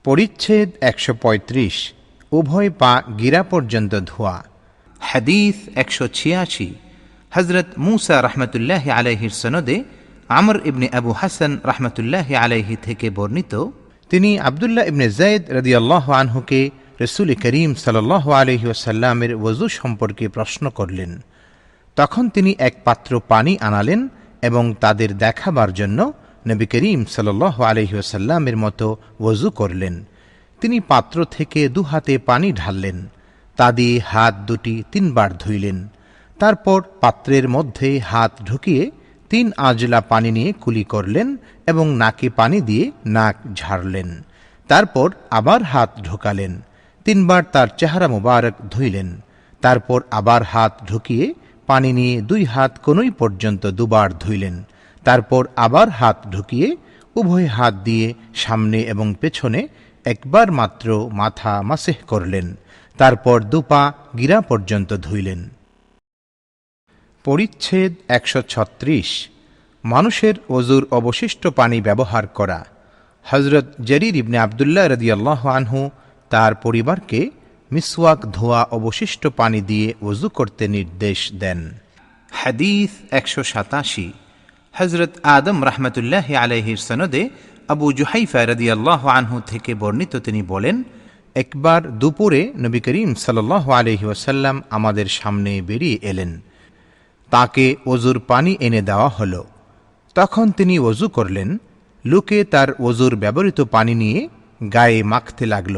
পরিচ্ছেদ ১৩৫। উভয় পা গিরা পর্যন্ত ধোয়া। হাদিস ১৮৬। হজরত মুসা রহমতুল্লাহ আলাইহির সনদে আমর ইবনে আবু হাসান রহমতুল্লাহ আলাইহি থেকে বর্ণিত, তিনি আবদুল্লাহ ইবনে যায়েদ রাদিয়াল্লাহু আনহুকে রাসূল করিম সাল্লাল্লাহু আলাইহি ওয়াসাল্লামের ওযু সম্পর্কে প্রশ্ন করলেন। তখন তিনি এক পাত্র পানি আনালেন এবং তাদের দেখাবার জন্য নবী করিম সাল্লাল্লাহু আলাইহি ওয়াসাল্লামের মতো ওযু করলেন। তিনি পাত্র থেকে দুহাতে পানি ঢাললেন, তা দিয়ে হাত দুটি ৩ বার ধুইলেন। তারপর পাত্রের মধ্যে হাত ঢুকিয়ে ৩ আজলা পানি নিয়ে কুলি করলেন এবং নাকে পানি দিয়ে নাক ঝাড়লেন। তারপর আবার হাত ঢোকালেন, ৩ বার তার চেহারা মুবারক ধুইলেন। তারপর আবার হাত ঢুকিয়ে পানি নিয়ে 2 হাত কনুই পর্যন্ত 2 বার ধুইলেন। তারপর আবার হাত ঢুকিয়ে উভয় হাত দিয়ে সামনে এবং পেছনে একবার মাত্র মাথা মাসেহ করলেন। তারপর 2 পা গিরা পর্যন্ত ধুইলেন। পরিচ্ছেদ ১৩৬। মানুষের ওযুর অবশিষ্ট পানি ব্যবহার করা। হযরত জারীর ইবনে আবদুল্লাহ রাদিয়াল্লাহু আনহু তার পরিবারকে মিসওয়াক ধোয়া অবশিষ্ট পানি দিয়ে ওযু করতে নির্দেশ দেন। হাদিস ১৮৭। হজরত আদম রহমতুল্লাহ আলাইহির সনদে আবু জুহাইফা রাদিয়াল্লাহু আনহু থেকে বর্ণিত, তিনি বলেন, একবার দুপুরে নবী করিম সাল্লাল্লাহু আলাইহি ওয়াসাল্লাম আমাদের সামনে বেরিয়ে এলেন। তাকে ওযুর পানি এনে দেওয়া হল। তখন তিনি ওযু করলেন। লোকে তার ওযুর ব্যবহৃত পানি নিয়ে গায়ে মাখতে লাগল।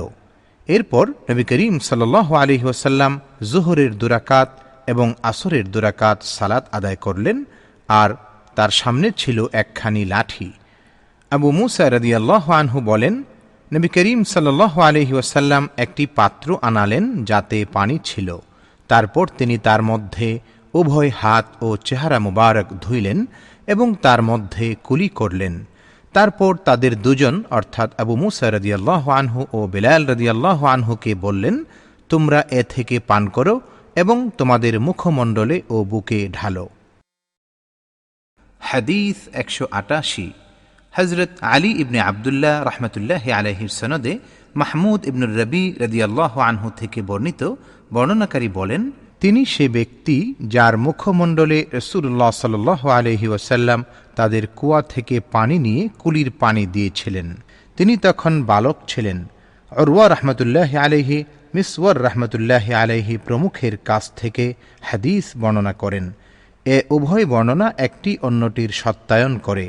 এরপর নবী করিম সাল্লাল্লাহু আলাইহি ওয়াসাল্লাম যোহরের 2 রাকাত এবং আসরের 2 রাকাত সালাত আদায় করলেন, আর তার সামনে ছিল একখানি লাঠি। আবু মুসা রাদিয়াল্লাহু আনহু বলেন, নবী করিম সাল্লাল্লাহু আলাইহি ওয়াসাল্লাম একটি পাত্র আনালেন যাতে পানি ছিল। তারপর তিনি তার মধ্যে উভয় হাত ও চেহারা মুবারক ধুইলেন এবং তার মধ্যে কুলি করলেন। তারপর তাদের দুজন অর্থাৎ আবু মুসা রাদিয়াল্লাহু আনহু ও বিলাল রাদিয়াল্লাহু আনহুকে বললেন, তোমরা এ থেকে পান করো এবং তোমাদের মুখমণ্ডলে ও বুকে ঢালো। হাদিস ১৮৮। হজরত আলী ইবনে আবদুল্লাহ রহমতুল্লাহ আলাইহির সনদে মাহমুদ ইবনুর রবি রাদিয়াল্লাহু আনহু থেকে বর্ণিত, বর্ণনাকারী বলেন, তিনি সে ব্যক্তি যার মুখমণ্ডলে রাসূলুল্লাহ সাল্লাল্লাহু আলাইহি ওয়াসাল্লাম তাদের কুয়া থেকে পানি নিয়ে কুলির পানি দিয়েছিলেন। তিনি তখন বালক ছিলেন। উরওয়া রাহমাতুল্লাহ আলাইহি, মিসওয়ার রাহমাতুল্লাহ আলাইহি প্রমুখের কাছ থেকে হাদিস বর্ণনা করেন। এ উভয় বর্ণনা একটি অন্যটির সত্যায়ন করে।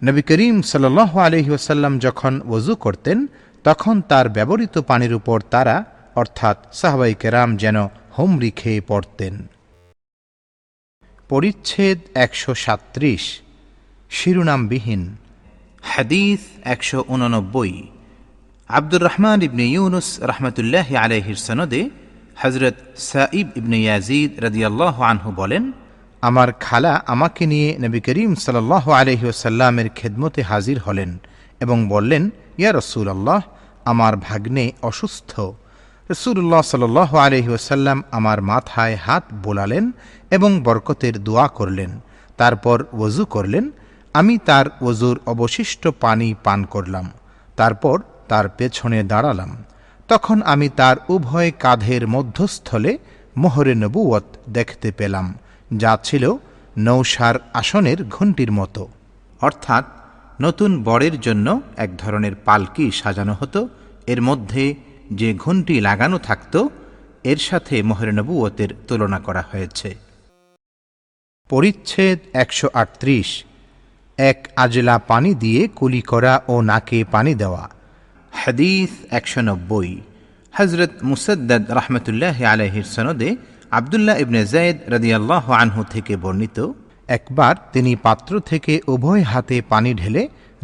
নবী করিম সাল্লাল্লাহু আলাইহি ওয়াসাল্লাম যখন ওযু করতেন তখন তার ব্যবহৃত পানির উপর তারা অর্থাৎ সাহাবায়ে কেরাম যেন হুমড়ি খেয়ে পড়তেন। পরিচ্ছেদ ১৩৭। শিরোনামবিহীন। হাদিস ১৮৯। আব্দুর রহমান ইবনে ইউনুস রহমতুল্লাহ আলাইহির সনদে হজরত সাইব ইবনে ইয়াজিদ রাদিয়াল্লাহু আনহু বলেন, আমার খালা আমাকে নিয়ে নবী করিম সাল্লাল্লাহু আলাইহি ওয়াসাল্লামের খেদমতে হাজির হলেন এবং বললেন, ইয়া রাসূলুল্লাহ, আমার ভাগ্নে অসুস্থ। রাসূলুল্লাহ সাল্লাল্লাহু আলাইহি ওয়াসাল্লাম আমার মাথায় হাত বোলালেন এবং বরকতের দোয়া করলেন। তারপর ওযু করলেন। আমি তার ওযুর অবশিষ্ট পানি পান করলাম। তারপর তার পেছনে দাঁড়ালাম। তখন আমি তার উভয় কাঁধের মধ্যস্থলে মোহরে নবুয়ত দেখতে পেলাম, যা ছিল নৌসার আসনের ঘণ্টির মতো। অর্থাৎ নতুন বরের জন্য এক ধরনের পালকি সাজানো হতো। এর মধ্যে যে ঘণ্টি লাগানো থাকত এর সাথে মোহরে নবুয়তের তুলনা করা হয়েছে। পরিচ্ছেদ ১৩৮। এক আজলা পানি দিয়ে কুলি করা ও নাকে পানি দেওয়া। হাদিস ১৯০। হজরত মুসাদ্দাদ রহমতুল্লাহ আলাইহির সনদে আবদুল্লাহ ইবনে যায়েদ রাদিয়াল্লাহু আনহু থেকে বর্ণিত, একবার তিনি পাত্র থেকে উভয় হাতে পানি ঢেলে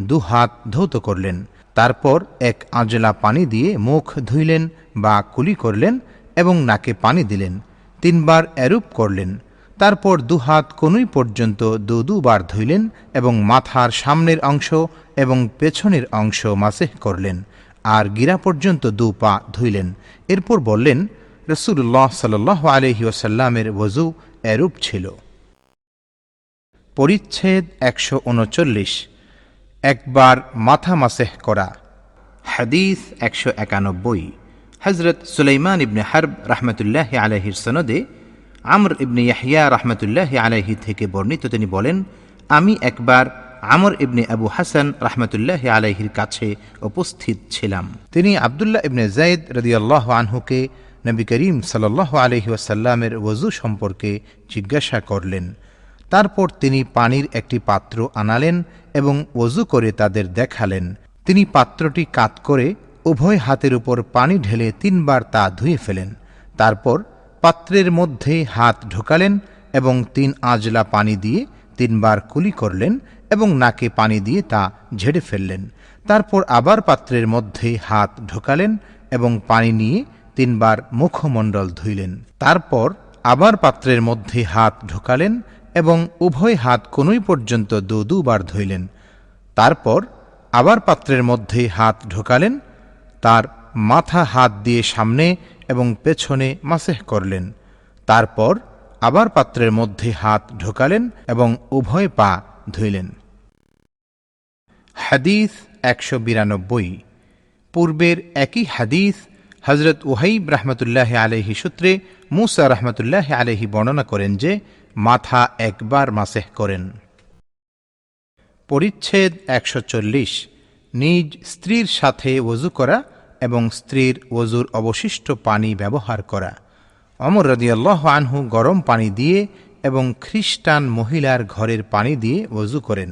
2 হাত ধৌত করলেন। তারপর এক আজলা পানি দিয়ে মুখ ধুইলেন বা কুলি করলেন এবং নাকে পানি দিলেন। 3 বার এরূপ করলেন। তারপর 2 হাত কনুই পর্যন্ত 2 বার ধুইলেন এবং মাথার সামনের অংশ এবং পেছনের অংশ মাসেহ করলেন, আর গিরা পর্যন্ত 2 পা ধুইলেন। এরপর বললেন, রাসূলুল্লাহ সাল্লাল্লাহু আলাইহি ওয়াসাল্লামের ওযু এরূপ ছিল। পরিচ্ছেদ ১৩৯। একবার মাথা মাসেহ করা। হাদিস 191। হজরত সুলাইমান ইবনে হারব রহমতুল্লাহ আলাইহির সনদে আমর ইবনে ইয়াহিয়া রহমতুল্লাহ আলাইহি থেকে বর্ণিত, তিনি বলেন, আমি একবার আমর ইবনে আবু হাসান রহমতুল্লাহ আলাইহির কাছে উপস্থিত ছিলাম। তিনি আবদুল্লাহ ইবনে যায়েদ রাদিয়াল্লাহু আনহুকে নবী করিম সাল্লাল্লাহু আলাইহি ওয়াসাল্লামের ওযু সম্পর্কে জিজ্ঞাসা করলেন। তারপর তিনি পানির একটি পাত্র আনালেন এবং ওযু করে তাদের দেখালেন। তিনি পাত্রটি কাত করে উভয় হাতের উপর পানি ঢেলে 3 বার তা ধুয়ে ফেলেন। তারপর পাত্রের মধ্যে হাত ঢোকালেন এবং 3 আজলা পানি দিয়ে 3 বার কুলি করলেন এবং নাকে পানি দিয়ে তা ঝেড়ে ফেললেন। তারপর আবার পাত্রের মধ্যে হাত ঢোকালেন এবং পানি নিয়ে 3 বার মুখমণ্ডল ধুইলেন। তারপর আবার পাত্রের মধ্যে হাত ঢোকালেন এবং উভয় হাত কোনই পর্যন্ত দুবার ধুইলেন। তারপর আবার পাত্রের মধ্যে হাত ঢোকালেন, তার মাথা হাত দিয়ে সামনে এবং পেছনে মাসেহ করলেন। তারপর আবার পাত্রের মধ্যে হাত ঢোকালেন এবং উভয় পা ধুইলেন। হাদিস 192। পূর্বের একই হাদিস হজরত উহাইব রহমতুল্লাহ আলাইহি সূত্রে মুসা রহমতুল্লাহ আলাইহি বর্ণনা করেন যে মাথা একবার মাসেহ করেন। পরিচ্ছেদ 140। নিজ স্ত্রীর সাথে ওযু করা এবং স্ত্রীর ওযুর অবশিষ্ট পানি ব্যবহার করা। ওমর রাদিয়াল্লাহু আনহু গরম পানি দিয়ে এবং খ্রিস্টান মহিলার ঘরের পানি দিয়ে ওযু করেন।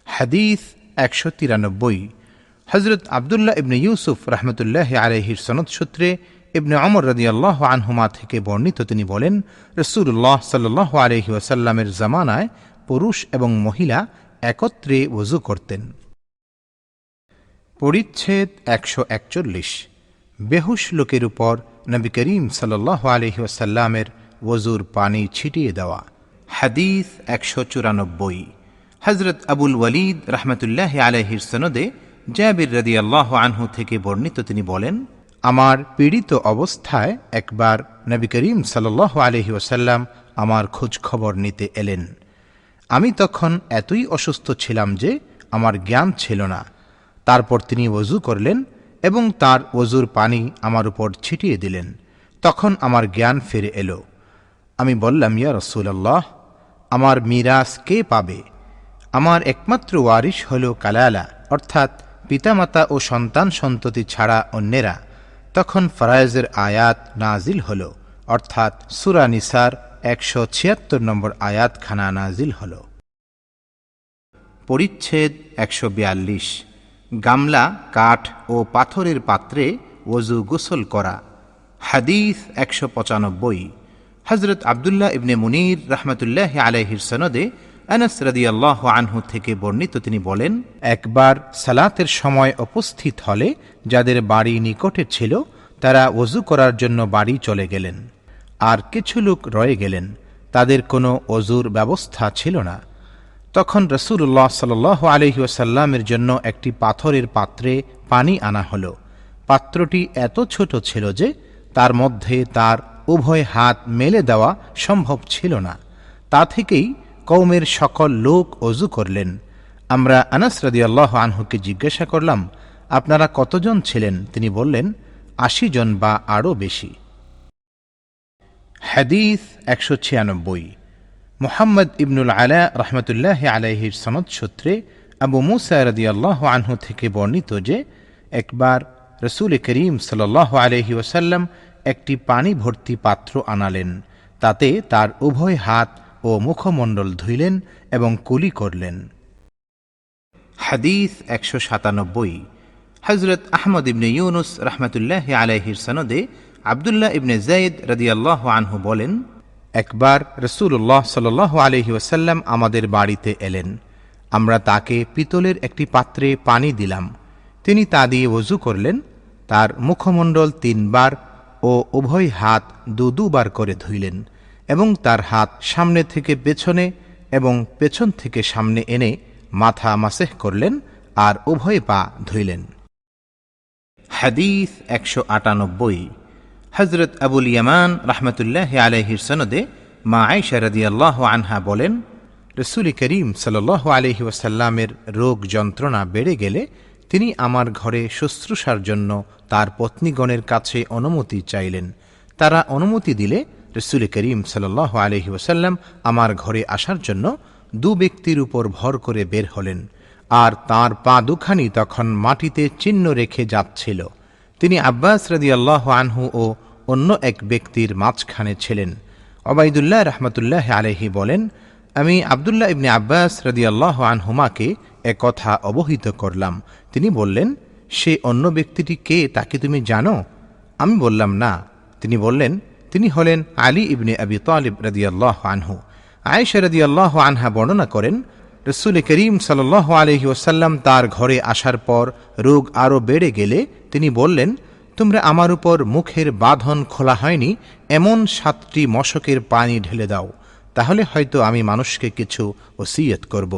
হাদিস 193। হজরত আবদুল্লাহ ইবনে ইউসুফ রহমতুল্লাহ আলাইহির সনদ সূত্রে ইবনে ওমর রাদিয়াল্লাহু আনহুমা থেকে বর্ণিত, তিনি বলেন, রাসূলুল্লাহ সাল্লাল্লাহু আলাইহি ওয়াসাল্লামের জামানায় পুরুষ এবং মহিলা একত্রে ওযু করতেন। পরিচ্ছেদ 141। বেহুশ লোকের উপর নবী করিম সাল্লাল্লাহু আলাইহি ওয়াসাল্লামের ওযুর পানি ছিটিয়ে দেওয়া। হাদিস 194। হজরত আবুল ওয়ালিদ রহমতুল্লাহ আলাইহির সনদে জাবির রাদিয়াল্লাহু আনহু থেকে বর্ণিত, তিনি বলেন, আমার পীড়িত অবস্থায় একবার নবী করিম সাল্লাল্লাহু আলাইহি ওয়াসাল্লাম আমার খোঁজ খবর নিতে এলেন। আমি তখন এতই অসুস্থ ছিলাম যে আমার জ্ঞান ছিল না। তারপর তিনি ওযু করলেন এবং তার ওযুর পানি আমার উপর ছিটিয়ে দিলেন। তখন আমার জ্ঞান ফিরে এলো। আমি বললাম, ইয়া রাসূলুল্লাহ, আমার মিরাস কে পাবে? আমার একমাত্র ওয়ারিশ হল কালালা, অর্থাৎ পিতামাতা ও সন্তান সন্ততি ছাড়া অন্যেরা। তখন ফরায়েজের আয়াত নাজিল হল, অর্থাৎ সূরা নিসার 176 নম্বর আয়াতখানা নাজিল হল। পরিচ্ছেদ 142। গামলা, কাঠ ও পাথরের পাত্রে ওযু গোসল করা। হাদিস 195। হজরত আবদুল্লাহ ইবনে মুনির রহমতুল্লাহ আলাইহির সনদে আনাস রাদিয়াল্লাহু আনহু থেকে বর্ণিত, তিনি বলেন, একবার সালাতের সময় উপস্থিত হলে যাদের বাড়ি নিকটে ছিল তারা ওযু করার জন্য বাড়ি চলে গেলেন, আর কিছু লোক রয়ে গেলেন, তাদের কোনো ওযুর ব্যবস্থা ছিল না। তখন রাসূলুল্লাহ সাল্লাল্লাহু আলাইহি ওয়াসাল্লামের জন্য একটি পাথরের পাত্রে পানি আনা হল। পাত্রটি এত ছোট ছিল যে তার মধ্যে তার উভয় হাত মেলে দেওয়া সম্ভব ছিল না। তা থেকেই কওমের সকল লোক ওযু করলেন। আমরা আনাস রাদিয়াল্লাহু আনহুকে জিজ্ঞাসা করলাম, আপনারা কতজন ছিলেন? তিনি বললেন, 80 জন বা আরও বেশি। হাদিস 196। মুহাম্মদ ইবনুল আলা রহমতুল্লাহ আলাইহির সনদ সূত্রে আবু মুসা রাদিয়াল্লাহু আনহু থেকে বর্ণিত যে একবার রাসূল করিম সাল্লাল্লাহু আলাইহি ওয়াসাল্লাম একটি পানি ভর্তি পাত্র আনালেন। তাতে তার উভয় হাত ও মুখমণ্ডল ধুইলেন এবং কুলি করলেন। হাদিস 197। হজরত আহমদ ইবনে ইউনুস রহমতুল্লাহ আলাইহির সনদে আবদুল্লাহ ইবনে যায়েদ রাদিয়াল্লাহু আনহু বলেন, একবার রাসূলুল্লাহ সাল্লাল্লাহু আলাইহি ওয়াসাল্লাম আমাদের বাড়িতে এলেন। আমরা তাকে পিতলের একটি পাত্রে পানি দিলাম। তিনি তা দিয়ে ওযু করলেন। তার মুখমণ্ডল 3 বার ও উভয় হাত দুবার করে ধুইলেন এবং তার হাত সামনে থেকে পেছনে এবং পেছন থেকে সামনে এনে মাথা মাসেহ করলেন আর উভয় পা ধুইলেন। হাদিস 198। হজরত আবুল ইয়ামান রহমতুল্লাহ আলাইহির সনদে মা আয়েশা রাদিয়াল্লাহু আনহা বলেন, রাসূল করিম সাল্লাল্লাহু আলাইহি ওয়াসাল্লামের রোগ যন্ত্রণা বেড়ে গেলে তিনি আমার ঘরে শুশ্রূষার জন্য তার পত্নীগণের কাছে অনুমতি চাইলেন। তারা অনুমতি দিলে রাসূল করিম সাল্লাল্লাহু আলাইহি ওয়াসাল্লাম আমার ঘরে আসার জন্য দু ব্যক্তির উপর ভর করে বের হলেন, আর তাঁর পা দুখানি তখন মাটিতে চিহ্ন রেখে যাচ্ছিল। তিনি আব্বাস রাদিয়াল্লাহু আনহু ও অন্য এক ব্যক্তির মাঝখানে ছিলেন। ওবাইদুল্লাহ রাহমাতুল্লাহ আলাইহি বলেন, আমি আব্দুল্লাহ ইবনে আব্বাস রাদিয়াল্লাহু আনহুমাকে একথা অবহিত করলাম। তিনি বললেন, সে অন্য ব্যক্তিটি কে, তাকে তুমি জানো? আমি বললাম, না। তিনি বললেন, তিনি হলেন আলী ইবনে আবি তালিব রাদিয়াল্লাহু আনহু। আয়েশা রাদিয়াল্লাহু আনহা বর্ণনা করেন, রাসূল করিম সাল্লাল্লাহু আলাইহি ওয়াসাল্লাম তার ঘরে আসার পর রোগ আরও বেড়ে গেলে তিনি বললেন, তোমরা আমার উপর মুখের বাঁধন খোলা হয়নি এমন 7টি মশকের পানি ঢেলে দাও, তাহলে হয়তো আমি মানুষকে কিছু ওসিয়ত করব।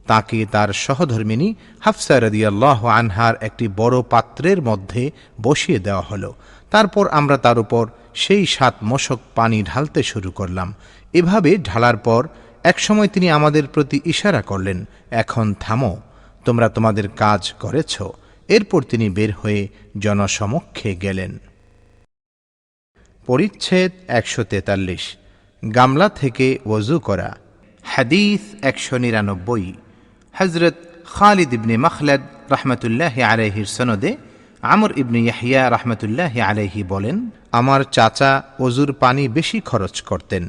তাকে তার সহধর্মিনী হাফসা রাদিয়াল্লাহু আনহার একটি বড় পাত্রের মধ্যে বসিয়ে দেওয়া হলো। তারপর আমরা তার উপর সেই 7 মশক পানি ঢালতে শুরু করলাম। এভাবে ঢালার পর একসময় তিনি আমাদের প্রতি ইশারা করলেন, এখন থামো, তোমরা তোমাদের কাজ করেছ। এরপর তিনি বের হয়ে জনসমক্ষে গেলেন। পরিচ্ছেদ 143। গামলা থেকে ওযু করা। হাদিস 199। হযরত খালিদ ইবনে মখলদ রাহমাতুল্লাহি আলাইহির সনদে আমর ইবনে ইয়াহইয়া রাহমাতুল্লাহি আলাইহি বলেন, আমার চাচা ওযুর পানি বেশি খরচ করতেন।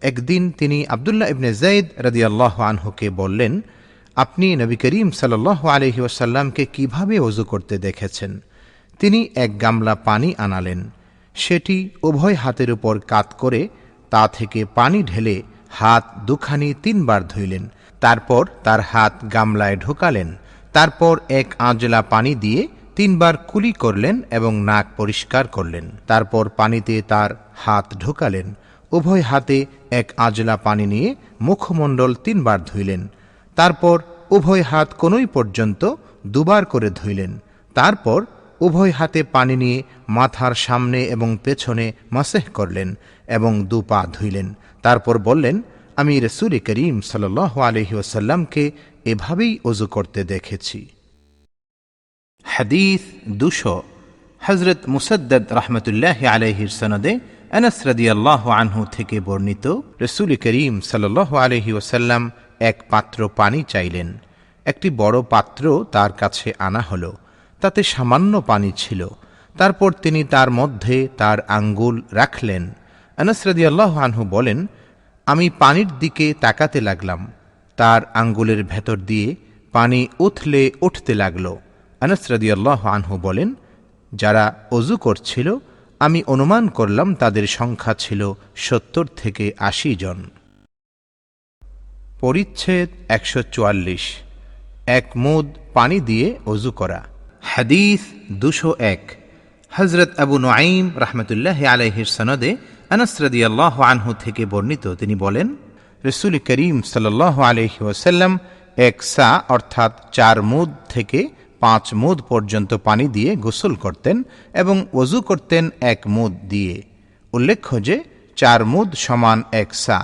একদিন তিনি আব্দুল্লাহ ইবনে যায়েদ রাদিয়াল্লাহু আনহুকে বললেন, আপনি নবী করিম সাল্লাল্লাহু আলাইহি ওয়াসাল্লামকে কিভাবে ওযু করতে দেখেছেন? তিনি এক গামলা পানি আনালেন, সেটি উভয় হাতের উপর কাত করে তা থেকে পানি ঢেলে হাত দুখানি 3 বার ধুইলেন। তারপর তার হাত গামলায় ঢোকালেন। তারপর এক আঁজলা পানি দিয়ে 3 বার কুলি করলেন এবং নাক পরিষ্কার করলেন। তারপর পানিতে তার হাত ঢোকালেন। উভয় হাতে এক আঁজলা পানি নিয়ে মুখমণ্ডল 3 বার ধুইলেন। তারপর উভয় হাত কোনই পর্যন্ত 2 বার করে ধুইলেন। তারপর উভয় হাতে পানি নিয়ে মাথার সামনে এবং পেছনে মাসেহ করলেন এবং 2 পা ধুইলেন। তারপর বললেন, আমি রাসূল করিম সাল্লাল্লাহু আলাইহি ওয়াসাল্লামকে এভাবেই ওযু করতে দেখেছি। হাদিস 200। হযরত মুসাদ্দাদ রাহমাতুল্লাহি আলাইহির সনদে আনাস রাদিয়াল্লাহু আনহু থেকে বর্ণিত, রাসূল করিম সাল্লাল্লাহু আলাইহি ওয়াসাল্লাম এক পাত্র পানি চাইলেন। একটি বড় পাত্র তার কাছে আনা হলো, তাতে সামান্য পানি ছিল। তারপর তিনি তার মধ্যে তার আঙ্গুল রাখলেন। আনাস রাদিয়াল্লাহু আনহু বলেন, আমি পানির দিকে তাকাতে লাগলাম। তার আঙ্গুলের ভেতর দিয়ে পানি উথলে উঠতে লাগল। আনাস রাদিয়াল্লাহু আনহু বলেন, যারা ওযু করছিল আমি অনুমান করলাম তাদের সংখ্যা ছিল 70 থেকে 80 জন। পরিচ্ছেদ 144। এক মুদ পানি দিয়ে ওযু করা। হাদিস 201। হযরত আবু নুআইম রাহমাতুল্লাহি আলাইহির সনদে আনাস রাদিয়াল্লাহু আনহু থেকে বর্ণিত, তিনি বলেন, রাসূল করিম সাল্লাল্লাহু আলাইহি ওয়াসাল্লাম এক সা অর্থাৎ 4 মুদ থেকে 5 মুদ পর্যন্ত পানি দিয়ে গোসল করতেন এবং ওযু করতেন 1 মুদ দিয়ে। উল্লেখ্য যে 4 মুদ সমান 1 সা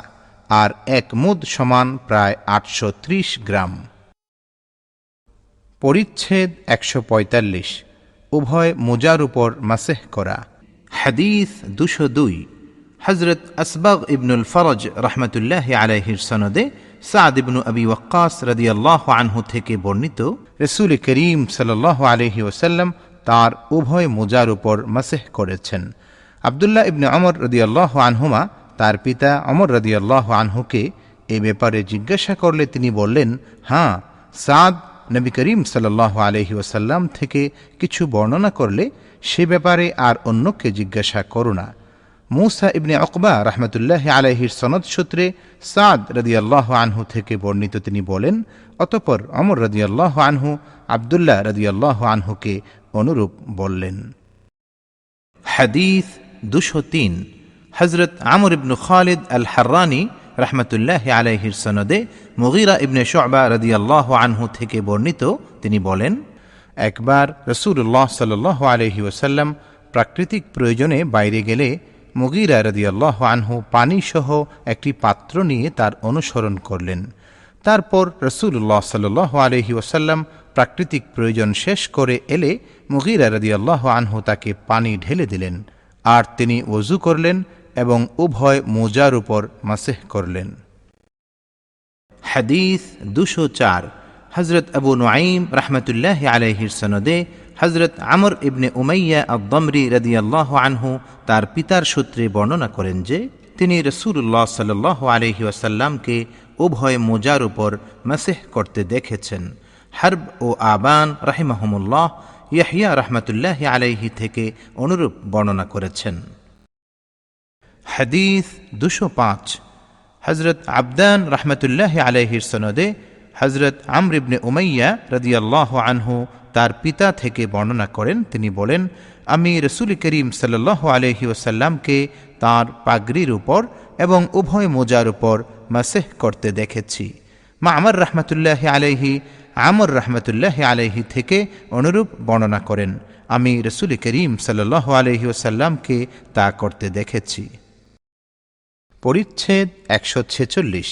আর 1 মুদ সমান প্রায় 830 গ্রাম। পরিচ্ছেদ 145। উভয় মোজার উপর মাসেহ করা। হাদিস 202। হযরত আসবাগ ইবনুল ফরজ রাহমাতুল্লাহি আলাইহির সনদে সাদ ইবনু আবি ওয়াক্কাস রাদিয়াল্লাহু আনহু থেকে বর্ণিত, রাসূল করিম সাল্লাল্লাহু আলাইহি ওয়াসাল্লাম তার উভয় মোজার উপর মাসেহ করেছেন। আব্দুল্লাহ ইবনে ওমর রাদিয়াল্লাহু আনহুমা তার পিতা ওমর রাদিয়াল্লাহু আনহুকে এ ব্যাপারে জিজ্ঞাসা করলে তিনি বললেন, হ্যাঁ, সাদ নবী করিম সাল্লাল্লাহু আলাইহি ওয়াসাল্লাম থেকে কিছু বর্ণনা করলে সে ব্যাপারে আর অন্যকে জিজ্ঞাসা করো না। মূসা ইবনে উকবা রাহমাতুল্লাহি আলাইহির সনদ সূত্রে সাদ রাদিয়াল্লাহু আনহু থেকে বর্ণিত, তিনি বলেন, অতঃপর ওমর রাদিয়াল্লাহু আনহু আব্দুল্লাহ রাদিয়াল্লাহু আনহুকে অনুরূপ বললেন। হাদিস 203। হযরত আমর ইবনে খালিদ আল হাররানী রাহমাতুল্লাহি আলাইহির সনদে মুগীরা ইবনে শু'বা রাদিয়াল্লাহু আনহু থেকে বর্ণিত, তিনি বলেন, একবার রাসূলুল্লাহ সাল্লাল্লাহু আলাইহি ওয়াসাল্লাম প্রাকৃতিক প্রয়োজনে বাইরে গেলে মুগীরা রাদিয়াল্লাহু আনহু পানি সহ একটি পাত্র নিয়ে তার অনুসরণ করলেন। তারপর রাসূলুল্লাহ সাল্লাল্লাহু আলাইহি ওয়াসাল্লাম প্রাকৃতিক প্রয়োজন শেষ করে এলে মুগীরা রাদিয়াল্লাহু আনহু তাকে পানি ঢেলে দিলেন, আর তিনি ওযু করলেন এবং উভয় মোজার উপর মাসেহ করলেন। হাদিস 204। হযরত আবু নুআইম রাহমাতুল্লাহি আলাইহির সনদে হযরত আমর ইবনে উমাইয়া আদ-দামরি রাদিয়াল্লাহু আনহু তার পিতার সূত্রে বর্ণনা করেন যে তিনি রাসূলুল্লাহ সাল্লাল্লাহু আলাইহি ওয়াসাল্লামকে উভয় মোজার উপর মাসেহ করতে দেখেছেন। হারব ও আবান রাহিমাহুমুল্লাহ ইয়াহইয়া রাহমাতুল্লাহি আলাইহি থেকে অনুরূপ বর্ণনা করেছেন। হাদিস 205। হযরত আবদান রাহমাতুল্লাহি আলাইহির সনদে হযরত আমর ইবনে উমাইয়া রাদিয়াল্লাহু আনহু তার পিতা থেকে বর্ণনা করেন, তিনি বলেন, আমি রাসূল করিম সাল্লাল্লাহু আলাইহি ওয়াসাল্লামকে তাঁর পাগড়ির উপর এবং উভয় মোজার উপর মাসেহ করতে দেখেছি। মা'মার রাহমাতুল্লাহি আলাইহি আমর রাহমাতুল্লাহি আলাইহি থেকে অনুরূপ বর্ণনা করেন, আমি রাসূল করিম সাল্লাল্লাহু আলাইহি ওয়াসাল্লামকে তা করতে দেখেছি। পরিচ্ছেদ 146।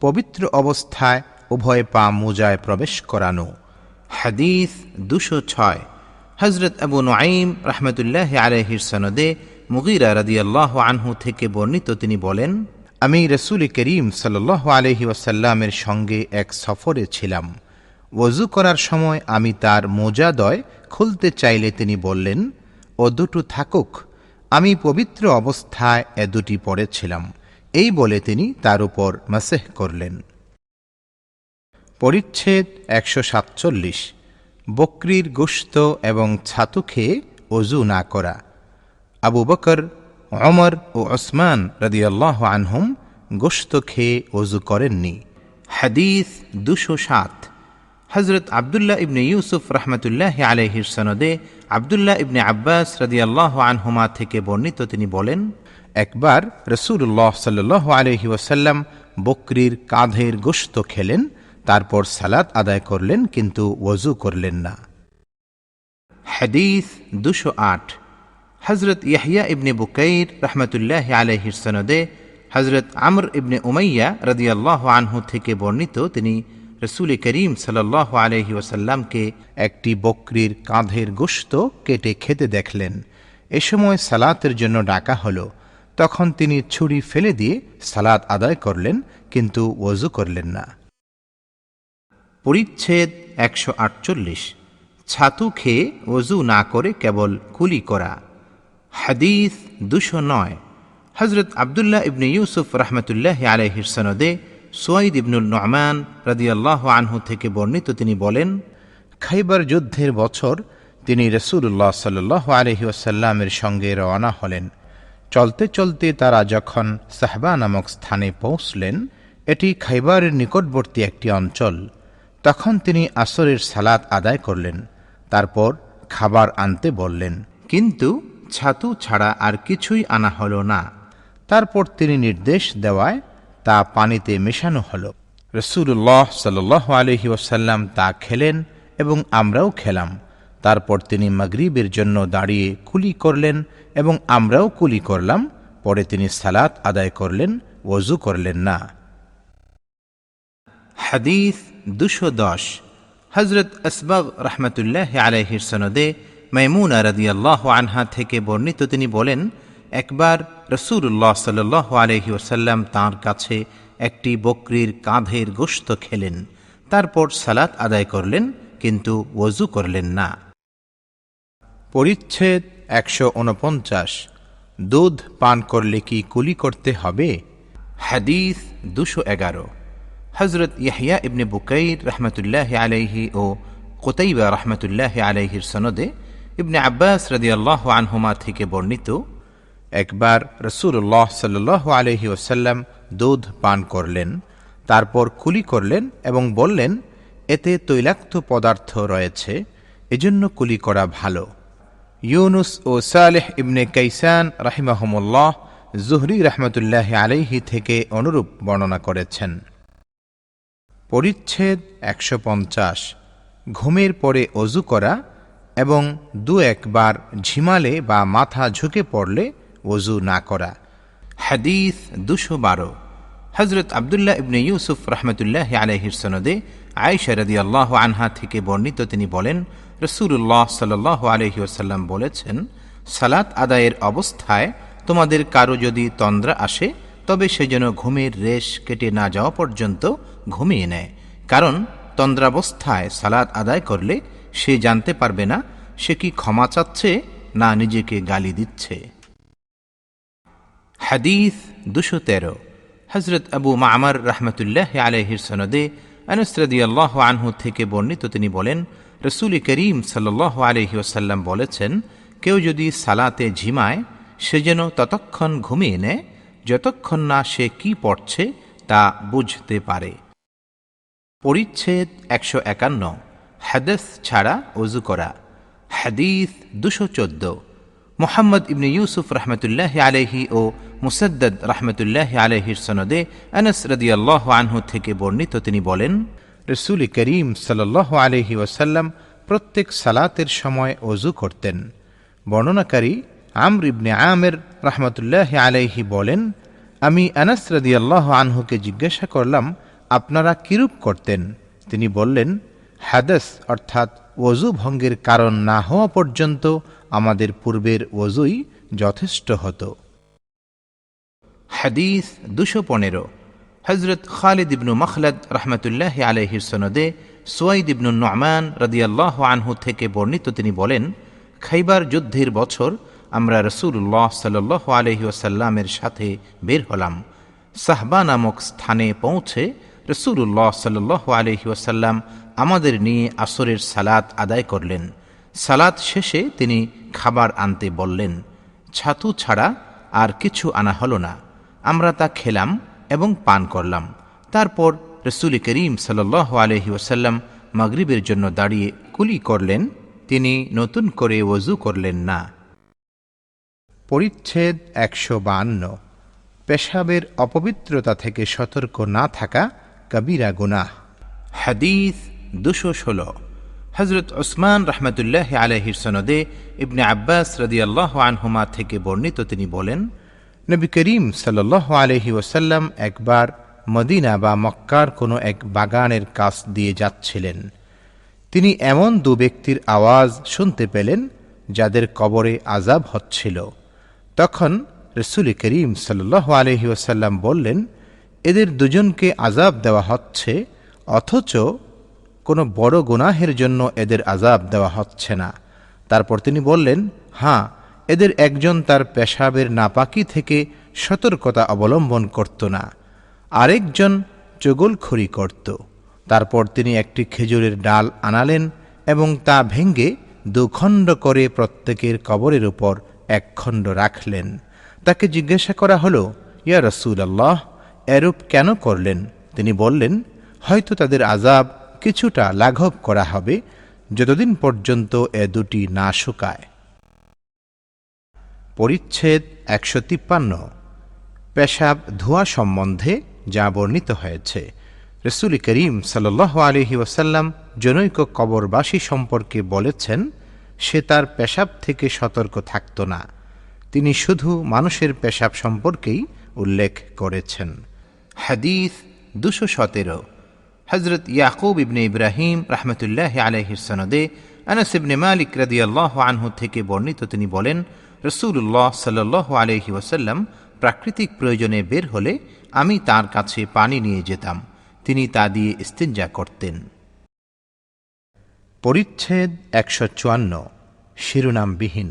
পবিত্র অবস্থায় উভয় পা মোজায় প্রবেশ করানো। হাদিস 206। হযরত আবু নুআইম রাহমাতুল্লাহি আলাইহির সনদে মুগীরা রাদিয়াল্লাহু আনহু থেকে বর্ণিত, তিনি বলেন, আমি রাসূল করিম সাল্লাল্লাহু আলাইহি ওয়াসাল্লামের সঙ্গে এক সফরে ছিলাম। ওযু করার সময় আমি তার মোজাদ্বয় খুলতে চাইলে তিনি বললেন, ও দুটো থাকুক, আমি পবিত্র অবস্থায় এ দুটি পড়েছিলাম। এই বলে তিনি তার উপর মাসেহ করলেন। পরিচ্ছেদ 147। বকরির গোশত এবং ছাতু খেয়ে ওযু না করা। আবু বকর, ওমর ও ওসমান রাদিয়াল্লাহু আনহুম গোশত খেয়ে ওযু করেননি। হাদিস 207। হযরত আব্দুল্লাহ ইবনে ইউসুফ রাহমাতুল্লাহি আলাইহির সনদে আব্দুল্লাহ ইবনে আব্বাস রাদিয়াল্লাহু আনহুমা থেকে বর্ণিত, তিনি বলেন, একবার রাসূলুল্লাহ সাল্লাল্লাহু আলাইহি ওয়াসাল্লাম বকরির কাঁধের গোশত খেলেন, তারপর সালাত আদায় করলেন, কিন্তু ওযু করলেন না। হাদিস 208। হযরত ইয়াহইয়া ইবনে বুকাইর রাহমাতুল্লাহি আলাইহির সনদে হযরত আমর ইবনে উমাইয়া রাদিয়াল্লাহু আনহু থেকে বর্ণিত, তিনি রাসূল করিম সাল্লাল্লাহু আলাইহি ওয়াসাল্লামকে একটি বকরির কাঁধের গোশত কেটে খেতে দেখলেন। এ সময় সালাতের জন্য ডাকা হলো। তখন তিনি ছুরি ফেলে দিয়ে সালাত আদায় করলেন, কিন্তু ওযু করলেন না। পরিচ্ছেদ 148। ছাতু খেয়ে ওযু না করে কেবল কুলি করা। হাদিস 209। হযরত আব্দুল্লাহ ইবনে ইউসুফ রাহমাতুল্লাহি আলাইহির সনদে সুয়াইদ ইবনুল নু'মান রাদিয়াল্লাহু আনহু থেকে বর্ণিত, তিনি বলেন, খাইবার যুদ্ধের বছর তিনি রাসূলুল্লাহ সাল্লাল্লাহু আলাইহি ওয়াসাল্লামের সঙ্গে রওনা হলেন। চলতে চলতে তারা যখন সাহবা নামক স্থানে পৌঁছলেন, এটি খাইবারের নিকটবর্তী একটি অঞ্চল, তখন তিনি আসরের সালাত আদায় করলেন। তারপর খাবার আনতে বললেন, কিন্তু ছাতু ছাড়া আর কিছুই আনা হল না। তারপর তিনি নির্দেশ দেওয়ায় তা পানিতে মেশানো হল। রাসূলুল্লাহ সাল্লাল্লাহু আলাইহি ওয়াসাল্লাম তা খেলেন এবং আমরাও খেলাম। তারপর তিনি মাগরিবের জন্য দাঁড়িয়ে কুলি করলেন এবং আমরাও কুলি করলাম। পরে তিনি সালাত আদায় করলেন, ওযু করলেন না। হাদিস 210। হযরত আসবাগ রাহমাতুল্লাহি আলাইহির সনদে মাইমুনা রাদিয়াল্লাহু আনহা থেকে বর্ণিত, তিনি বলেন, একবার রাসূলুল্লাহ সাল্লাল্লাহু আলাইহি ওয়াসাল্লাম তাঁর কাছে একটি বকরির কাঁধের গোশত খেলেন, তারপর সালাত আদায় করলেন, কিন্তু ওযু করলেন না। পরিচ্ছেদ 149। দুধ পান করলে কি কুলি করতে হবে? হাদিস 211। হযরত ইয়াহইয়া ইবনে বুকাইর রাহমাতুল্লাহি আলাইহি ও কুতাইবা রাহমাতুল্লাহি আলাইহির সনদে ইবনে আব্বাস রাদিয়াল্লাহু আনহুমা থেকে বর্ণিত, একবার রাসূলুল্লাহ সাল্লাল্লাহু আলাইহি ওয়াসাল্লাম দুধ পান করলেন, তারপর কুলি করলেন এবং বললেন, এতে তৈলাক্ত পদার্থ রয়েছে, এজন্য কুলি করা ভালো। ইউনুস ও সালেহ ইবনে কাইসান রাহিমাহুমুল্লাহ জুহরি রাহমাতুল্লাহি আলাইহি থেকে অনুরূপ বর্ণনা করেছেন। পরিচ্ছেদ 150। ঘুমের পরে ওযু করা এবং দু একবার ঝিমালে বা মাথা ঝুঁকে পড়লে ওযু না করা। হাদিস 212। হযরত আব্দুল্লাহ ইবনে ইউসুফ রাহমাতুল্লাহি আলাইহির সনদে আয়েশা রাদিয়াল্লাহু আনহা থেকে বর্ণিত, তিনি বলেন, রাসূলুল্লাহ সাল্লাল্লাহু আলাইহি ওয়াসাল্লাম বলেছেন, সালাত আদায়ের অবস্থায় তোমাদের কারো যদি তন্দ্রা আসে তবে সে যেন ঘুমের রেশ কেটে না যাওয়া পর্যন্ত ঘুমিয়ে নেয়, কারণ তন্দ্রাবস্থায় সালাত আদায় করলে সে জানতে পারবে না সে কি ক্ষমা চাচ্ছে না নিজেকে গালি দিচ্ছে। হাদিস 213। হযরত আবু মা'মার রাহমাতুল্লাহি আলাইহির সনদে আনাস রাদিয়াল্লাহু আনহু থেকে বর্ণিত, তিনি বলেন, রাসূল করিম সাল্লাল্লাহু আলাইহি ওয়াসাল্লাম বলেছেন, কেউ যদি সালাতে ঝিমায় সে যেন ততক্ষণ ঘুমিয়ে নেয় যতক্ষণ না সে কি পড়ছে তা বুঝতে পারে। পরিচ্ছেদ 151। হাদস ছাড়া ওযু করা। হাদিস 214। মুহাম্মদ ইবনে ইউসুফ রাহমাতুল্লাহি আলাইহি ও মুসাদ্দাদ রাহমাতুল্লাহি আলাইহির সনদে আনাস রাদিয়াল্লাহু আনহু থেকে বর্ণিত, তিনি বলেন, রাসূল করিম সাল্লাল্লাহু আলাইহি ওয়াসাল্লাম প্রত্যেক সালাতের সময় ওযু করতেন। বর্ণনাকারী আমর ইবনে আমের রাহমাতুল্লাহি আলাইহি বলেন, আমি আনাস রাদিয়াল্লাহু আনহুকে জিজ্ঞাসা করলাম, আপনারা কিরূপ করতেন? তিনি বললেন, হাদাস অর্থাৎ ওযু ভঙ্গের কারণ না হওয়া পর্যন্ত আমাদের পূর্বের ওযুই যথেষ্ট হতো। হাদিস 215। হযরত খালিদ ইবনু মখলদ রাহমাতুল্লাহি আলাইহির সনদে সুয়াইদ ইবনু নু'মান রাদিয়াল্লাহু আনহু থেকে বর্ণিত, তিনি বলেন, খাইবার যুদ্ধের বছর আমরা রাসূলুল্লাহ সাল্লাল্লাহু আলাইহি ওয়াসাল্লামের সাথে বের হলাম। সাহবা নামক স্থানে পৌঁছে রাসূলুল্লাহ সাল্লাল্লাহু আলাইহি ওয়াসাল্লাম আমাদের নিয়ে আসরের সালাত আদায় করলেন। সালাত শেষে তিনি খাবার আনতে বললেন। ছাতু ছাড়া আর কিছু আনা হলো না। আমরা তা খেলাম এবং পান করলাম। তারপর রাসূল করিম সাল্লাল্লাহু আলাইহি ওয়াসাল্লাম মাগরিবের জন্য দাঁড়িয়ে কুলি করলেন, তিনি নতুন করে ওযু করলেন না। পরিচ্ছেদ 152। পেশাবের অপবিত্রতা থেকে সতর্ক না থাকা কবিরা গুনাহ। হাদিস 216। হযরত উসমান রাহমাতুল্লাহি আলাইহির সনদে ইবনে আব্বাস রাদিয়াল্লাহু আনহুমা থেকে বর্ণিত, তিনি বলেন, নবী করিম সাল্লাল্লাহু আলাইহি ওয়াসাল্লাম একবার মদিনা বা মক্কার কোনো এক বাগানের কাছ দিয়ে যাচ্ছিলেন। তিনি এমন দু ব্যক্তির আওয়াজ শুনতে পেলেন যাদের কবরে আযাব হচ্ছিল। তখন রাসূল করিম সাল্লাল্লাহু আলাইহি ওয়াসাল্লাম বললেন, এদের দুজনকে আযাব দেওয়া হচ্ছে, অথচ কোনো বড় গুনাহের জন্য এদের আযাব দেওয়া হচ্ছে না। তারপর তিনি বললেন, হ্যাঁ, এদের একজন তার পেশাবের নাপাকি থেকে সতর্কতা অবলম্বন করত না, আরেকজন চগলখড়ি করত। তারপর তিনি একটি খেজুরের ডাল আনালেন এবং তা ভেঙ্গে দুখণ্ড করে প্রত্যেকের কবরের উপর এক খণ্ড রাখলেন। তাকে জিজ্ঞাসা করা হলো, ইয়া রাসূলুল্লাহ, এরূপ কেন করলেন? তিনি বললেন, হয়তো তাদের আযাব কিছুটা লাঘব করা হবে যতদিন পর্যন্ত এ দুটি না শুকায়। পরিচ্ছেদ 153। পেশাব ধোয়া সম্বন্ধে যা বর্ণিত হয়েছে। রাসূল করিম সাল্লাল্লাহু আলাইহি ওয়াসাল্লাম জনৈক কবরবাসী সম্পর্কে বলেছেন, সে তার পেশাব থেকে সতর্ক থাকত না। তিনি শুধু মানুষের পেশাব সম্পর্কেই উল্লেখ করেছেন। হাদিস 217। হযরত ইয়াকুব ইবনে ইব্রাহিম রাহমাতুল্লাহি আলাইহির সনদে আনাস ইবনে মালিক রাদিয়াল্লাহু আনহু থেকে বর্ণিত, তিনি বলেন, রাসূলুল্লাহ সাল্লাল্লাহু আলাইহি ওয়াসাল্লাম প্রাকৃতিক প্রয়োজনে বের হলে আমি তার কাছে পানি নিয়ে যেতাম, তিনি তা দিয়ে ইস্তিনজা করতেন। পরিচ্ছেদ 154। শিরোনামবিহীন।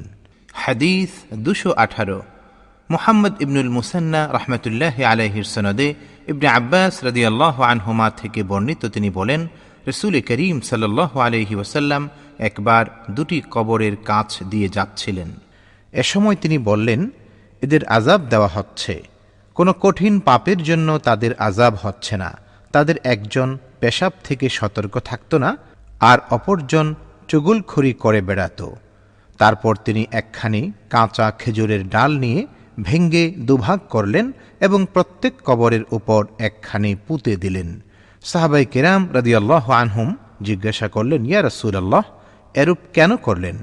হাদিস 218। মুহাম্মদ ইবনুল মুসান্না রাহমাতুল্লাহি আলাইহির সনদে ইবনে আব্বাস রাদিয়াল্লাহু আনহুমা থেকে বর্ণিত, তিনি বলেন, রাসূল করিম সাল্লাল্লাহু আলাইহি ওয়াসাল্লাম একবার দুটি কবরের কাছ দিয়ে যাচ্ছিলেন। এ সময় তিনি বললেন, এদের আযাব দেওয়া হচ্ছে, কোনো কঠিন পাপের জন্য তাদের আযাব হচ্ছে না। তাদের একজন পেশাব থেকে সতর্ক থাকত না, আর অপরজন চুগলখড়ি করে বেড়াত। তারপর তিনি একখানি কাঁচা খেজুরের ডাল নিয়ে ভেঙ্গে দুভাগ করলেন এবং প্রত্যেক কবরের উপর একখানি পুঁতে দিলেন। সাহাবায়ে কেরাম রাদিয়াল্লাহু আনহুম জিজ্ঞাসা করলেন, ইয়া রাসূলুল্লাহ, এরূপ কেন করলেন?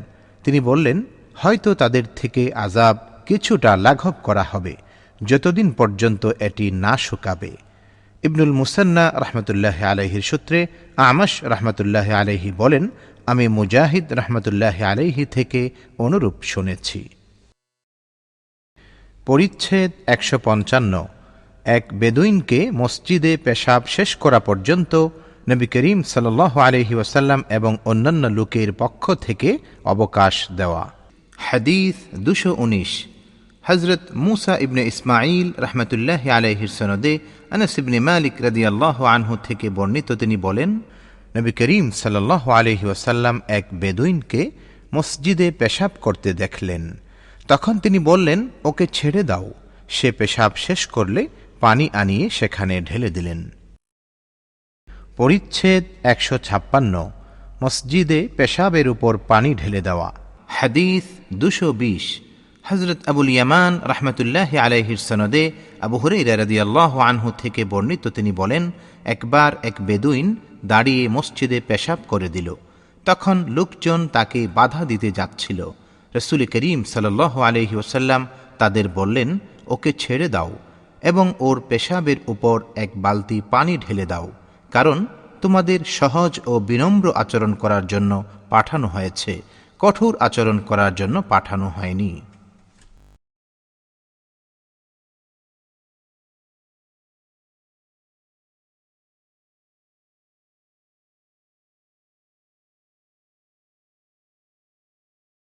তিনি বললেন, হয়তো তাদের থেকে আযাব কিছুটা লাঘব করা হবে যতদিন পর্যন্ত এটি না শুকাবে। ইবনুল মুসান্না রহমতুল্লাহ আলাইহির সূত্রে আমাশ রহমতুল্লাহ আলাইহি বলেন, আমি মুজাহিদ রহমতুল্লাহ আলাইহি থেকে অনুরূপ শুনেছি। পরিচ্ছেদ 155। এক বেদুইনকে মসজিদে পেশাব শেষ করা পর্যন্ত নবী করিম সাল্লাল্লাহু আলাইহি ওয়াসাল্লাম এবং অন্যান্য লোকের পক্ষ থেকে অবকাশ দেওয়া। হাদিস 219। হযরত মুসা ইবনে ইসমাঈল রহমতুল্লাহ আলাইহির সনদে আনাস ইবনে মালিক রাদিয়াল্লাহু আনহু থেকে বর্ণিত, তিনি বলেন, নবী করিম সাল্লাল্লাহু আলাইহি ওয়াসাল্লাম এক বেদুইনকে মসজিদে পেশাব করতে দেখলেন। তখন তিনি বললেন, ওকে ছেড়ে দাও, সে পেশাব শেষ করলে পানি আনিয়ে সেখানে ঢেলে দিলেন। পরিচ্ছেদ 156। মসজিদে পেশাবের উপর পানি ঢেলে দেওয়া। হাদিস 220। হযরত আবুল ইয়ামান রহমতুল্লাহ আলাইহির সনদে আবু হুরায়রা রাদিয়াল্লাহু আনহু থেকে বর্ণিত, তিনি বলেন, একবার এক বেদুইন দাঁড়িয়ে মসজিদে পেশাব করে দিল। তখন লোকজন তাকে বাধা দিতে যাচ্ছিল। রাসূল করিম সাল্লাল্লাহু আলাইহি ওয়াসাল্লাম তাদের বললেন, ওকে ছেড়ে দাও এবং ওর পেশাবের উপর এক বালতি পানি ঢেলে দাও, কারণ তোমাদের সহজ ও বিনম্র আচরণ করার জন্য পাঠানো হয়েছে, কঠোর আচরণ করার জন্য পাঠানো হয়নি।